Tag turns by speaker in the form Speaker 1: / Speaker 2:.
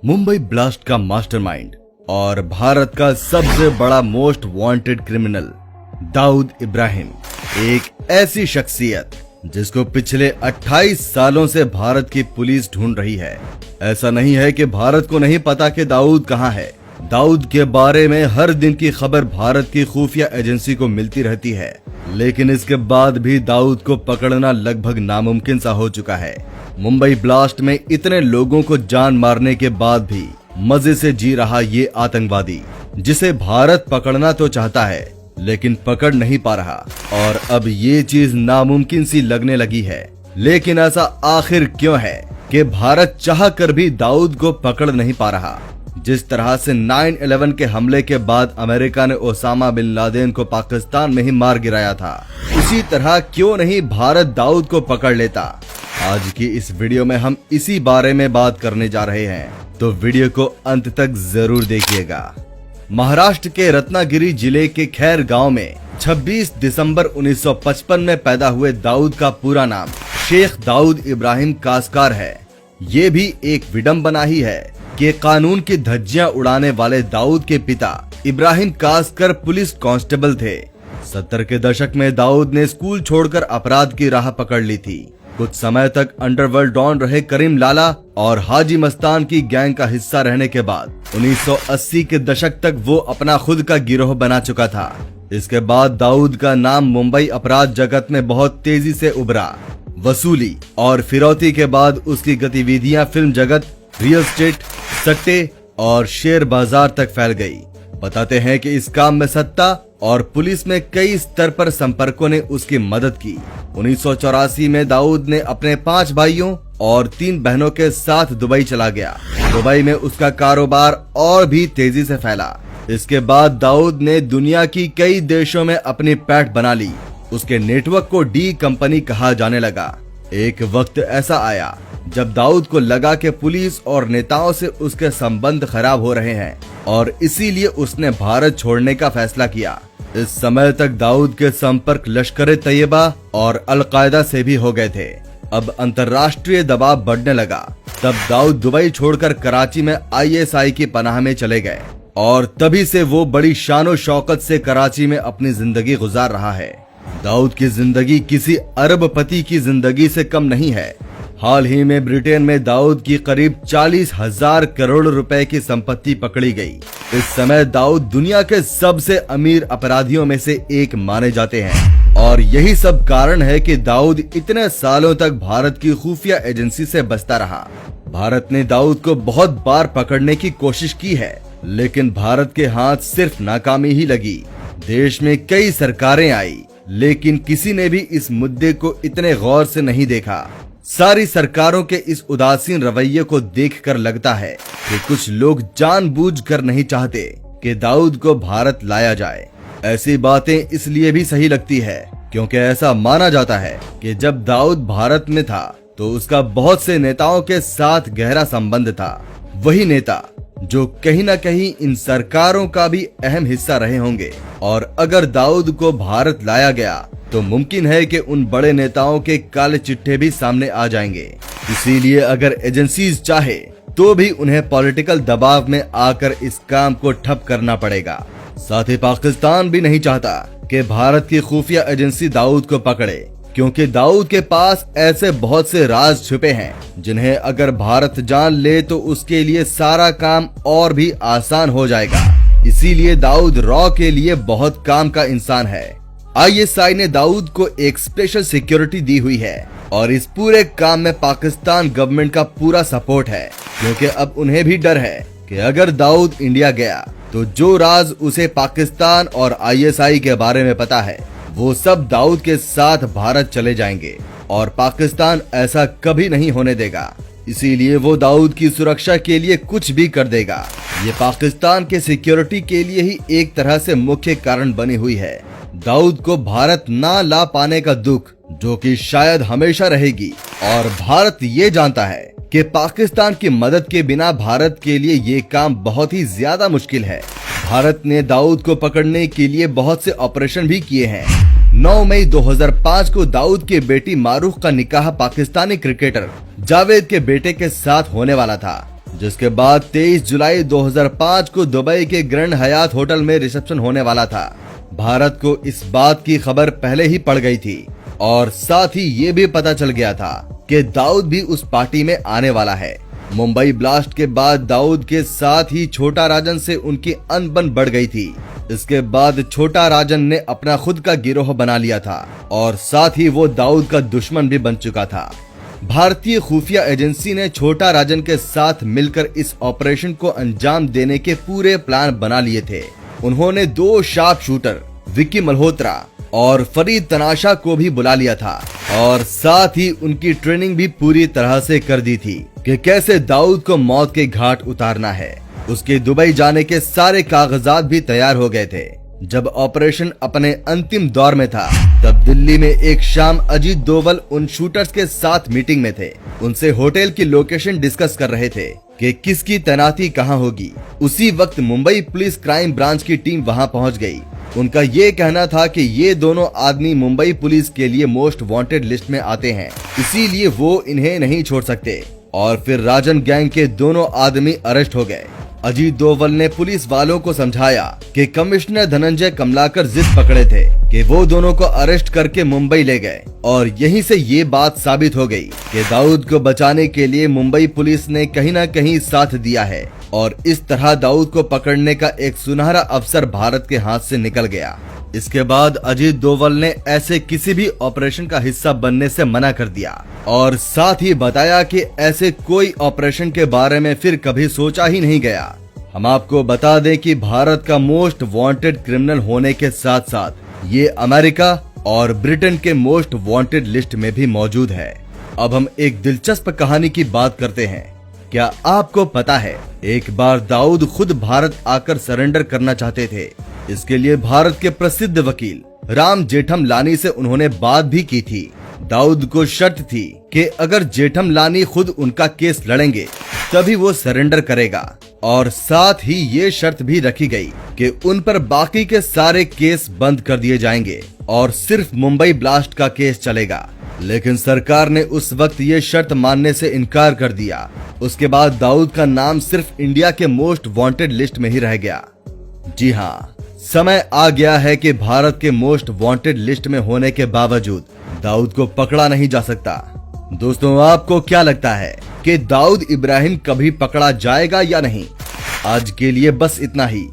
Speaker 1: Mumbai blast का mastermind और भारत का सबसे बड़ा most wanted criminal Dawood Ibrahim, एक ऐसी शख्सियत जिसको पिछले 28 सालों से भारत की पुलिस ढूंढ रही है। ऐसा नहीं है कि भारत को नहीं पता कि दाऊद कहां है। दाऊद के बारे में हर दिन की खबर भारत की खुफिया एजेंसी को मिलती रहती है, लेकिन इसके बाद भी दाऊद को पकड़ना लगभग नामुमकिन सा हो चुका है। मुंबई ब्लास्ट में इतने लोगों को जान मारने के बाद भी मजे से जी रहा ये आतंकवादी, जिसे भारत पकड़ना तो चाहता है लेकिन पकड़ नहीं पा रहा, और अब ये चीज नामुमकिन सी लगने लगी है। लेकिन ऐसा आखिर क्यों है कि भारत चाह कर भी दाऊद को पकड़ नहीं पा रहा? जिस तरह से 9/11 के हमले के बाद अमेरिका ने ओसामा बिन लादेन को पाकिस्तान में ही मार गिराया था, उसी तरह क्यों नहीं भारत दाऊद को पकड़ लेता? आज की इस वीडियो में हम इसी बारे में बात करने जा रहे हैं, तो वीडियो को अंत तक जरूर देखिएगा। महाराष्ट्र के रत्नागिरी जिले के खैर गांव में 26 दिसंबर 1955 में पैदा हुए दाऊद का पूरा नाम शेख दाऊद इब्राहिम कासकार है। ये भी एक विडंबना ही है कि कानून की धज्जियां उड़ाने वाले दाऊद के पिता इब्राहिम कासकर पुलिस कांस्टेबल थे। 70 के दशक में दाऊद ने स्कूल छोड़कर अपराध की राह पकड़ ली थी। कुछ समय तक अंडरवर्ल्ड डॉन रहे करीम लाला और हाजी मस्तान की गैंग का हिस्सा रहने के बाद 1980 के दशक तक वो अपना खुद का गिरोह बना चुका था। इसके बाद दाऊद का नाम मुंबई अपराध जगत में बहुत तेजी से उभरा। वसूली और फिरौती के बाद उसकी गतिविधियां फिल्म जगत, रियल एस्टेट, सट्टे और शेयर बाजार तक फैल गई। बताते हैं कि इस काम में सत्ता और पुलिस में कई स्तर पर संपर्कों ने उसकी मदद की। 1984 में दाऊद ने अपने 5 भाइयों और 3 बहनों के साथ दुबई चला गया। दुबई में उसका कारोबार और भी तेजी से फैला। इसके बाद दाऊद ने दुनिया की कई देशों में अपनी पैठ बना ली। उसके नेटवर्क को डी कंपनी कहा जाने लगा। एक वक्त ऐसा आया जब दाऊद को लगा कि पुलिस और नेताओं से उसके संबंध खराब हो रहे हैं, और इसीलिए उसने भारत छोड़ने का फैसला किया। इस समय तक दाऊद के संपर्क लश्कर-ए-तैयबा और अल-कायदा से भी हो गए थे। अब अंतर्राष्ट्रीय दबाव बढ़ने लगा। तब दाऊद दुबई छोड़कर कराची में ISI की पनाह में चले गए, और तभी से वो बड़ी शानो शौकत से कराची में अपनी जिंदगी गुजार रहा है। दाऊद की जिंदगी किसी अरबपति की जिंदगी से कम नहीं है। हाल ही में ब्रिटेन में दाऊद की करीब 40,000 करोड़ रुपए की संपत्ति पकड़ी गई। इस समय दाऊद दुनिया के सबसे अमीर अपराधियों में से एक माने जाते हैं, और यही सब कारण है कि दाऊद इतने सालों तक भारत की खुफिया एजेंसी से बचता रहा। भारत ने दाऊद को बहुत बार पकड़ने की कोशिश की है, लेकिन भारत के हाथ सिर्फ नाकामी ही लगी। देश में कई सरकारें आई, लेकिन किसी ने भी इस मुद्दे को इतने गौर से नहीं देखा। सारी सरकारों के इस उदासीन रवैये को देखकर लगता है कि कुछ लोग जानबूझकर नहीं चाहते कि दाऊद को भारत लाया जाए। ऐसी बातें इसलिए भी सही लगती है क्योंकि ऐसा माना जाता है कि जब दाऊद भारत में था तो उसका बहुत से नेताओं के साथ गहरा संबंध था। वही नेता जो कहीं न कहीं इन सरकारों का भी अहम हिस्सा रहे होंगे, और अगर दाऊद को भारत लाया गया तो मुमकिन है कि उन बड़े नेताओं के काले चिट्ठे भी सामने आ जाएंगे। इसीलिए अगर एजेंसीज चाहे तो भी उन्हें पॉलिटिकल दबाव में आकर इस काम को ठप करना पड़ेगा। साथ ही पाकिस्तान भी नहीं चाहता कि भारत की खुफिया एजेंसी दाऊद को पकड़े, क्योंकि दाऊद के पास ऐसे बहुत से राज छुपे हैं जिन्हें अगर भारत जान ले तो उसके लिए सारा काम और भी आसान हो जाएगा। इसीलिए दाऊद रॉ के लिए बहुत काम का इंसान है। ISI ने दाऊद को एक स्पेशल सिक्योरिटी दी हुई है, और इस पूरे काम में पाकिस्तान गवर्नमेंट का पूरा सपोर्ट है, क्योंकि अब उन्हें भी डर है कि अगर दाऊद इंडिया गया तो जो राज उसे पाकिस्तान और ISI के बारे में पता है वो सब दाऊद के साथ भारत चले जाएंगे, और पाकिस्तान ऐसा कभी नहीं होने देगा। इसीलिए वो दाऊद की सुरक्षा के लिए कुछ भी कर देगा। ये पाकिस्तान के सिक्योरिटी के लिए ही एक तरह से मुख्य कारण बनी हुई है। दाऊद को भारत ना ला पाने का दुख, जो कि शायद हमेशा रहेगी, और भारत ये जानता है कि पाकिस्तान की मदद के बिना भारत के लिए ये काम बहुत ही ज्यादा मुश्किल है। भारत ने दाऊद को पकड़ने के लिए बहुत से ऑपरेशन भी किए हैं। 9 मई 2005 को दाऊद की बेटी मारूफ का निकाह पाकिस्तानी क्रिकेटर जावेद के बेटे के साथ होने वाला था, जिसके बाद 23 जुलाई 2005 को दुबई के ग्रैंड हयात होटल में रिसेप्शन होने वाला था। भारत को इस बात की खबर पहले ही पड़ गई थी और साथ ही ये भी पता चल गया था कि दाऊद भी उस पार्टी में आने वाला है। मुंबई ब्लास्ट के बाद दाऊद के साथ ही छोटा राजन से उनकी अनबन बढ़ गई थी। इसके बाद छोटा राजन ने अपना खुद का गिरोह बना लिया था और साथ ही वो दाऊद का दुश्मन भी बन चुका था। भारतीय खुफिया एजेंसी ने छोटा राजन के साथ मिलकर इस ऑपरेशन को अंजाम देने के पूरे प्लान बना लिए थे। उन्होंने 2 शार्प शूटर विक्की मल्होत्रा और फरीद तनाशा को भी बुला लिया था और साथ ही उनकी ट्रेनिंग भी पूरी तरह से कर दी थी कि कैसे दाऊद को मौत के घाट उतारना है। उसके दुबई जाने के सारे कागजात भी तैयार हो गए थे। जब ऑपरेशन अपने अंतिम दौर में था, तब दिल्ली में एक शाम अजीत डोवल उन शूटर्स के साथ मीटिंग में थे। उनसे होटल की लोकेशन डिस्कस कर रहे थे कि किसकी तैनाती कहां होगी। उसी वक्त मुंबई पुलिस क्राइम ब्रांच की टीम वहां पहुंच गई। उनका ये कहना था कि ये दोनों आदमी मुंबई पुलिस के लिए मोस्ट वांटेड लिस्ट में आते हैं, इसीलिए वो इन्हें नहीं छोड़ सकते। और फिर राजन गैंग के दोनों आदमी अरेस्ट हो गए। अजीत डोवल ने पुलिस वालों को समझाया कि कमिश्नर धनंजय कमलाकर जिद पकड़े थे कि वो दोनों को अरेस्ट करके मुंबई ले गए और यहीं से ये बात साबित हो गई कि दाऊद को बचाने के लिए मुंबई पुलिस ने कहीं न कहीं साथ दिया है और इस तरह दाऊद को पकड़ने का एक सुनहरा अवसर भारत के हाथ से निकल गया। इसके बाद अजीत डोवल ने ऐसे किसी भी ऑपरेशन का हिस्सा बनने से मना कर दिया और साथ ही बताया कि ऐसे कोई ऑपरेशन के बारे में फिर कभी सोचा ही नहीं गया। हम आपको बता दें कि भारत का मोस्ट वांटेड क्रिमिनल होने के साथ साथ ये अमेरिका और ब्रिटेन के मोस्ट वांटेड लिस्ट में भी मौजूद है। अब हम एक दिलचस्प कहानी की बात करते हैं। क्या आपको पता है, एक बार दाऊद खुद भारत आकर सरेंडर करना चाहते थे। इसके लिए भारत के प्रसिद्ध वकील राम जेठमलानी से उन्होंने बात भी की थी। दाऊद को शर्त थी कि अगर जेठमलानी खुद उनका केस लड़ेंगे तभी वो सरेंडर करेगा और साथ ही ये शर्त भी रखी गई कि उन पर बाकी के सारे केस बंद कर दिए जाएंगे और सिर्फ मुंबई ब्लास्ट का केस चलेगा। लेकिन सरकार ने उस वक्त ये शर्त मानने से इनकार कर दिया। उसके बाद दाऊद का नाम सिर्फ इंडिया के मोस्ट वांटेड लिस्ट में ही रह गया। जी हाँ, समय आ गया है कि भारत के मोस्ट वांटेड लिस्ट में होने के बावजूद दाऊद को पकड़ा नहीं जा सकता। दोस्तों, आपको क्या लगता है कि दाऊद इब्राहिम कभी पकड़ा जाएगा या नहीं? आज के लिए बस इतना ही।